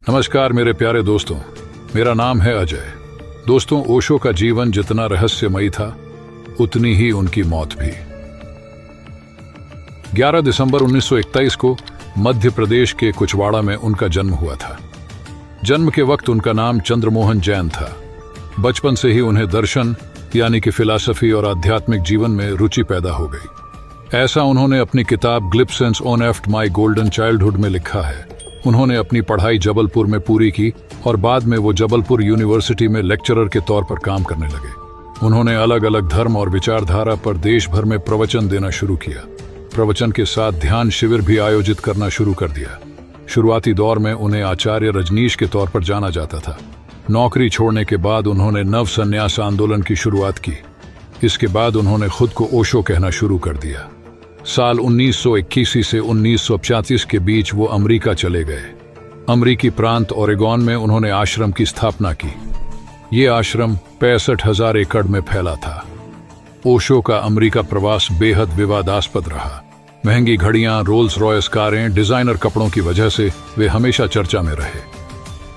नमस्कार मेरे प्यारे दोस्तों, मेरा नाम है अजय। दोस्तों, ओशो का जीवन जितना रहस्यमयी था उतनी ही उनकी मौत भी। 11 दिसंबर 1921 को मध्य प्रदेश के कुचवाड़ा में उनका जन्म हुआ था। जन्म के वक्त उनका नाम चंद्रमोहन जैन था। बचपन से ही उन्हें दर्शन यानी कि फिलॉसफी और आध्यात्मिक जीवन में रुचि पैदा हो गई। ऐसा उन्होंने अपनी किताब glimpses on एफ्ट my golden childhood में लिखा है। उन्होंने अपनी पढ़ाई जबलपुर में पूरी की और बाद में वो जबलपुर यूनिवर्सिटी में लेक्चरर के तौर पर काम करने लगे। उन्होंने अलग अलग धर्म और विचारधारा पर देश भर में प्रवचन देना शुरू किया। प्रवचन के साथ ध्यान शिविर भी आयोजित करना शुरू कर दिया। शुरुआती दौर में उन्हें आचार्य रजनीश के तौर पर जाना जाता था। नौकरी छोड़ने के बाद उन्होंने नव संन्यास आंदोलन की शुरुआत की। इसके बाद उन्होंने खुद को ओशो कहना शुरू कर दिया। साल 1921 से 1935 के बीच वो अमेरिका चले गए। अमेरिकी प्रांत ओरेगॉन में उन्होंने आश्रम की स्थापना की। ये आश्रम 65,000 एकड़ में फैला था। ओशो का अमेरिका प्रवास बेहद विवादास्पद रहा। महंगी घड़ियां, रोल्स रॉयस कारें, डिजाइनर कपड़ों की वजह से वे हमेशा चर्चा में रहे।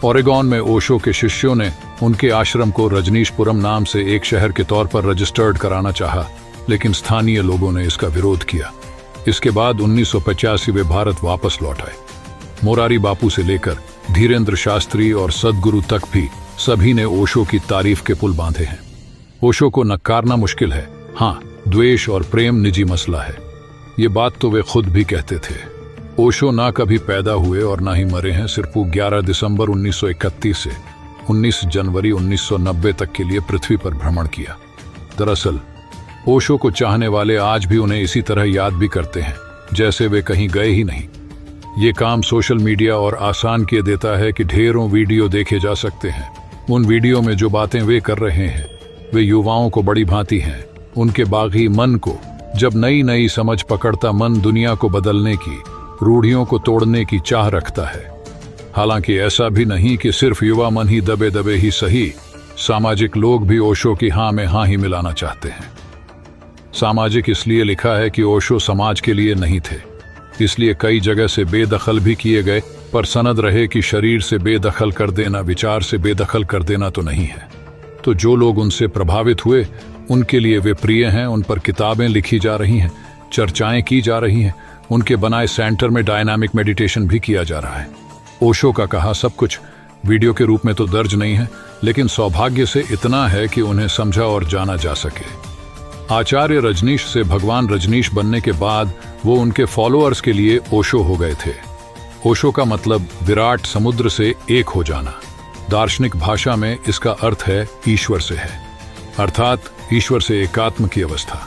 ओरेगॉन में ओशो के शिष्यों ने उनके आश्रम को रजनीशपुरम नाम से एक शहर के तौर पर रजिस्टर्ड कराना चाहा, लेकिन स्थानीय लोगों ने इसका विरोध किया। इसके बाद 1985 वे भारत वापस लौट आए। मोरारी बापू से लेकर धीरेन्द्र शास्त्री और सद्गुरु तक भी सभी ने ओशो की तारीफ के पुल बांधे हैं। ओशो को नकारना मुश्किल है। हाँ, द्वेष और प्रेम निजी मसला है, ये बात तो वे खुद भी कहते थे। ओशो ना कभी पैदा हुए और ना ही मरे हैं। सिर्फ 11 दिसंबर 1931 से 19 जनवरी 1990 तक के लिए पृथ्वी पर भ्रमण किया। दरअसल ओशो को चाहने वाले आज भी उन्हें इसी तरह याद भी करते हैं जैसे वे कहीं गए ही नहीं। ये काम सोशल मीडिया और आसान किए देता है कि ढेरों वीडियो देखे जा सकते हैं। उन वीडियो में जो बातें वे कर रहे हैं वे युवाओं को बड़ी भांति हैं। उनके बागी मन को जब नई नई समझ पकड़ता मन दुनिया को बदलने की, रूढ़ियों को तोड़ने की चाह रखता है। हालांकि ऐसा भी नहीं कि सिर्फ युवा मन ही दबे दबे ही सही, सामाजिक लोग भी ओशो की हाँ में हाँ ही मिलाना चाहते हैं। सामाजिक इसलिए लिखा है कि ओशो समाज के लिए नहीं थे, इसलिए कई जगह से बेदखल भी किए गए, पर सनद रहे कि शरीर से बेदखल कर देना विचार से बेदखल कर देना तो नहीं है। तो जो लोग उनसे प्रभावित हुए उनके लिए वे प्रिय हैं। उन पर किताबें लिखी जा रही हैं, चर्चाएं की जा रही हैं। उनके बनाए सेंटर में डायनामिक मेडिटेशन भी किया जा रहा है। ओशो का कहा सब कुछ वीडियो के रूप में तो दर्ज नहीं है, लेकिन सौभाग्य से इतना है कि उन्हें समझा और जाना जा सके। आचार्य रजनीश से भगवान रजनीश बनने के बाद वो उनके फॉलोअर्स के लिए ओशो हो गए थे। ओशो का मतलब विराट समुद्र से एक हो जाना। दार्शनिक भाषा में इसका अर्थ है ईश्वर से है, अर्थात ईश्वर से एकात्म की अवस्था।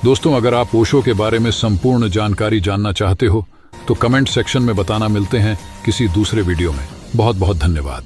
दोस्तों, अगर आप ओशो के बारे में संपूर्ण जानकारी जानना चाहते हो तो कमेंट सेक्शन में बताना। मिलते हैं किसी दूसरे वीडियो में। बहुत बहुत धन्यवाद।